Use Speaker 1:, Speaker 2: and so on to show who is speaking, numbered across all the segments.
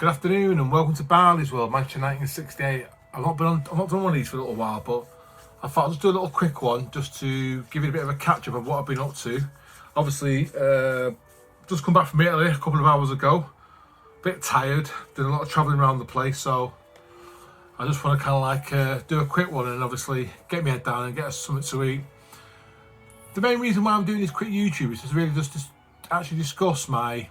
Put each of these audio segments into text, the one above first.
Speaker 1: Good afternoon and welcome to Barley's World, Manchester 1968. I've not done one of these for a little while, but I thought I'd just do a little quick one just to give you a bit of a catch up of what I've been up to. Obviously, just come back from Italy a couple of hours ago. A bit tired, did a lot of travelling around the place, so I just want to kind of like do a quick one and obviously get my head down and get us something to eat. The main reason why I'm doing this quick YouTube is to really just actually discuss my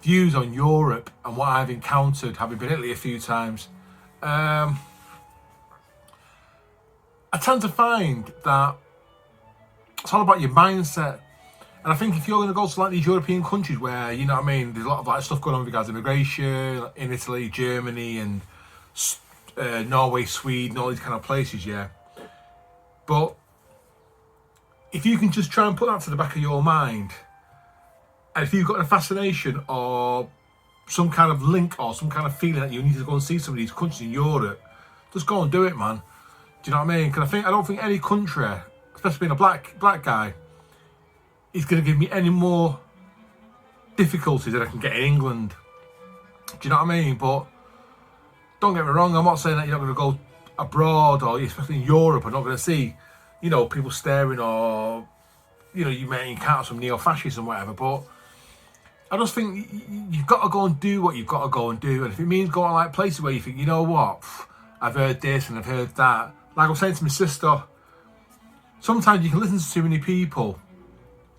Speaker 1: views on Europe and what I've encountered, having been to Italy a few times. I tend to find that it's all about your mindset. And I think if you're going to go to like these European countries where, you know what I mean, there's a lot of like stuff going on with regards to immigration, in Italy, Germany and Norway, Sweden, all these kind of places, yeah. But if you can just try and put that to the back of your mind, and if you've got a fascination or some kind of link or some kind of feeling that you need to go and see some of these countries in Europe, just go and do it, man. Do you know what I mean? Because I don't think any country, especially being a black guy, is going to give me any more difficulty than I can get in England. Do you know what I mean? But don't get me wrong, I'm not saying that you're not going to go abroad or especially in Europe and not going to see, you know, people staring or, you know, you may encounter some neo-fascists and whatever, but I just think you've got to go and do what you've got to go and do. And if it means going like places where you think, you know what, I've heard this and I've heard that. Like I was saying to my sister, sometimes you can listen to too many people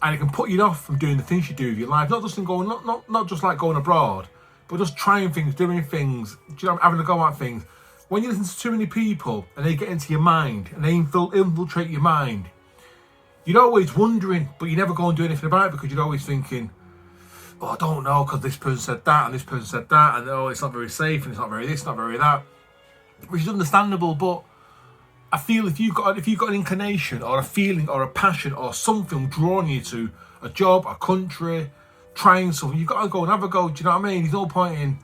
Speaker 1: and it can put you off from doing the things you do with your life. Not just in going, not just like going abroad, but just trying things, doing things, you know, having a go at things. When you listen to too many people and they get into your mind and they infiltrate your mind, you're always wondering, but you never go and do anything about it because you're always thinking, oh, I don't know, because this person said that and this person said that, and oh, it's not very safe and it's not very this, not very that, which is understandable. But I feel if you've got an inclination or a feeling or a passion or something drawing you to a job, a country, trying something, you've got to go and have a go. Do you know what I mean? There's no point in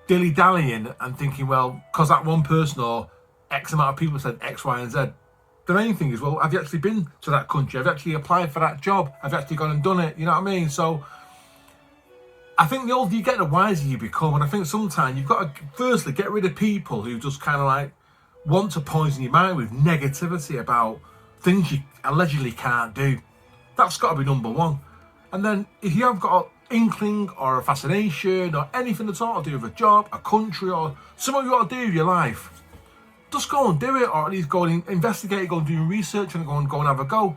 Speaker 1: dilly-dallying and thinking, well, because that one person or X amount of people said X, Y, and Z. The main thing is, well, have you actually been to that country? Have you actually applied for that job? Have you actually gone and done it? You know what I mean? So I think the older you get, the wiser you become. And I think sometimes you've got to, firstly, get rid of people who just kind of like want to poison your mind with negativity about things you allegedly can't do. That's got to be number one. And then if you have got an inkling or a fascination or anything at all to do with a job, a country, or something you got to do with your life, just go and do it, or at least go and investigate it, go and do research and go and have a go.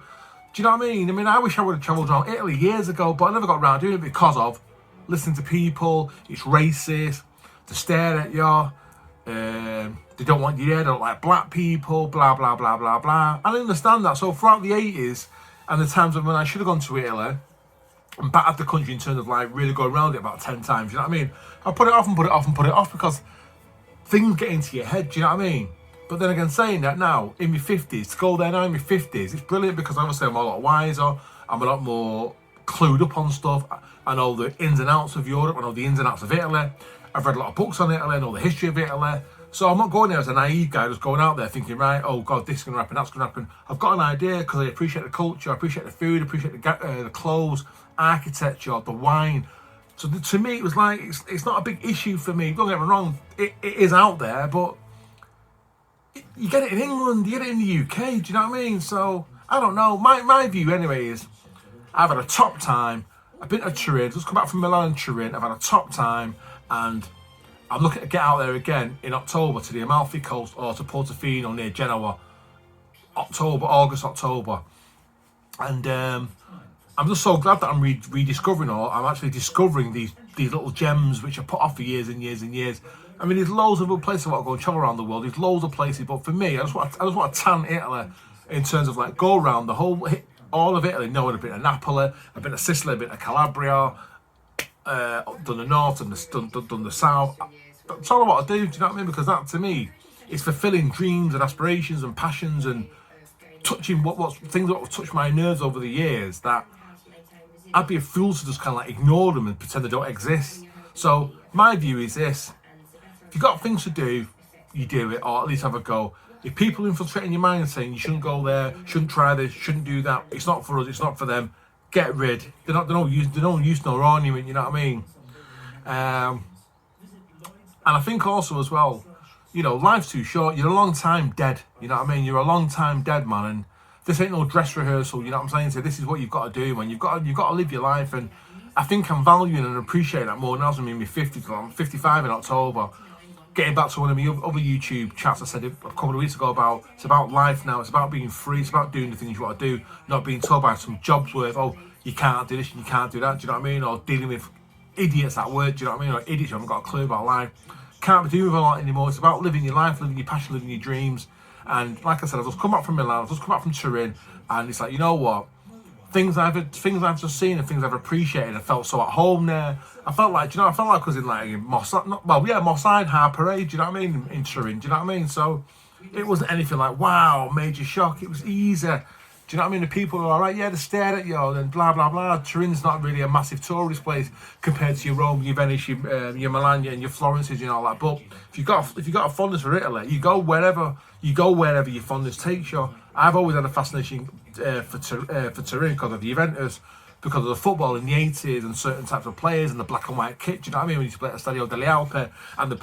Speaker 1: Do you know what I mean? I wish I would have travelled around Italy years ago, but I never got around doing it because of listening to people. It's racist, they stare at you, they don't want you there, they don't like black people, blah, blah, blah, blah, blah. I understand that. So throughout the 80s and the times when I should have gone to Italy and battered the country in terms of like really going around it about 10 times, you know what I mean? I put it off and put it off and put it off because things get into your head, do you know what I mean? But then again, saying that now, in my 50s, to go there now in my 50s, it's brilliant because obviously I'm a lot wiser, I'm a lot more clued up on stuff. I know the ins and outs of Europe, I know the ins and outs of Italy. I've read a lot of books on Italy, I know the history of Italy. So I'm not going there as a naive guy, just going out there thinking, right, oh God, this is going to happen, that's going to happen. I've got an idea because I appreciate the culture, I appreciate the food, I appreciate the clothes, architecture, the wine. So to me, it was like, it's not a big issue for me. Don't get me wrong, it is out there, but you get it in England, you get it in the UK, do you know what I mean? So, I don't know, my view anyway is, I've had a top time, I've been to Turin, just come back from Milan and Turin, I've had a top time, and I'm looking to get out there again in October to the Amalfi Coast or to Portofino near Genoa, August, October. And I'm just so glad that I'm rediscovering, or I'm actually discovering these little gems which are put off for years and years and years. I mean, there's loads of other places I want to go and travel around the world. There's loads of places, but for me, I just want to tan Italy in terms of like go around the all of Italy. No, I've been to Napoli, I've been to Sicily, I've been to Calabria, done the north, done the south. That's all I want to do. Do you know what I mean? Because that to me is fulfilling dreams and aspirations and passions and touching what things that have touched my nerves over the years. That I'd be a fool to just kind of like ignore them and pretend they don't exist. So my view is this. If you've got things to do, you do it, or at least have a go. If people are infiltrating your mind and saying you shouldn't go there, shouldn't try this, shouldn't do that, it's not for us, it's not for them, get rid. They're no use nor ornament, you know what I mean? And I think also as well, you know, life's too short. You're a long time dead. You know what I mean? You're a long time dead, man. And this ain't no dress rehearsal. You know what I'm saying? So this is what you've got to do, man. You've got to live your life. And I think I'm valuing and appreciating that more now. I'm in my 50s. I'm 55 in October. Getting back to one of my other YouTube chats I said a couple of weeks ago about, it's about life now. It's about being free. It's about doing the things you want to do, not being told by some jobs worth, oh, you can't do this and you can't do that. Do you know what I mean? Or dealing with idiots at work. Do you know what I mean? Or idiots who haven't got a clue about life. Can't be doing with a lot anymore. It's about living your life, living your passion, living your dreams. And like I said, I've just come back from Milan, I've just come back from Turin, and it's like, you know what? Things I've just seen and things I've appreciated. I felt so at home there. I felt like, I felt like I was in like Moss Side, High Parade. Do you know what I mean? In Turin. Do you know what I mean? So it wasn't anything like wow, major shock. It was easy. Do you know what I mean? The people are all right. Yeah, they stared at you and blah blah blah. Turin's not really a massive tourist place compared to your Rome, your Venice, your Milan, and your Florences, and all that. But if you got a fondness for Italy, you go wherever your fondness takes you. I've always had a fascination for Turin because of the Juventus, because of the football in the 80s and certain types of players and the black and white kit. Do you know what I mean? When you play at Stadio delle Alpi and the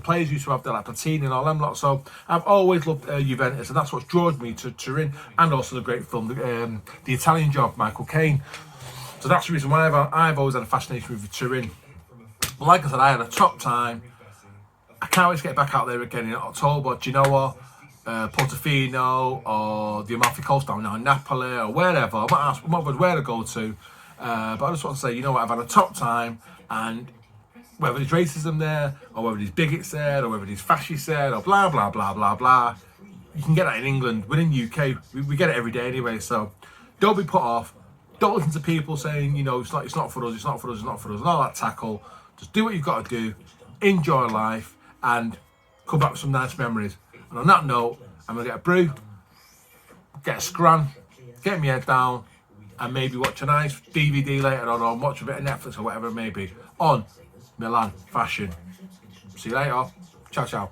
Speaker 1: players used to have the like Platini and all them lot. So I've always loved Juventus, and that's what draws me to Turin, and also the great film, the Italian Job, Michael Caine. So that's the reason why I've always had a fascination with Turin. But like I said, I had a top time. I can't wait to get back out there again in October. Do you know what? Portofino or the Amalfi Coast down now, Napoli or wherever. I might ask where to go to, but I just want to say, you know what, I've had a top time, and whether there's racism there, or whether there's bigots there, or whether there's fascists there, or blah blah blah blah blah, you can get that in England. We're in UK, we get it every day anyway. So don't be put off. Don't listen to people saying, you know, it's not for us, it's not for us, it's not for us, and all that tackle. Just do what you've got to do, enjoy life, and come back with some nice memories. And on that note, I'm going to get a brew, get a scran, get my head down, and maybe watch a nice DVD later on, or watch a bit of Netflix or whatever it may be on Milan fashion. See you later. Ciao, ciao.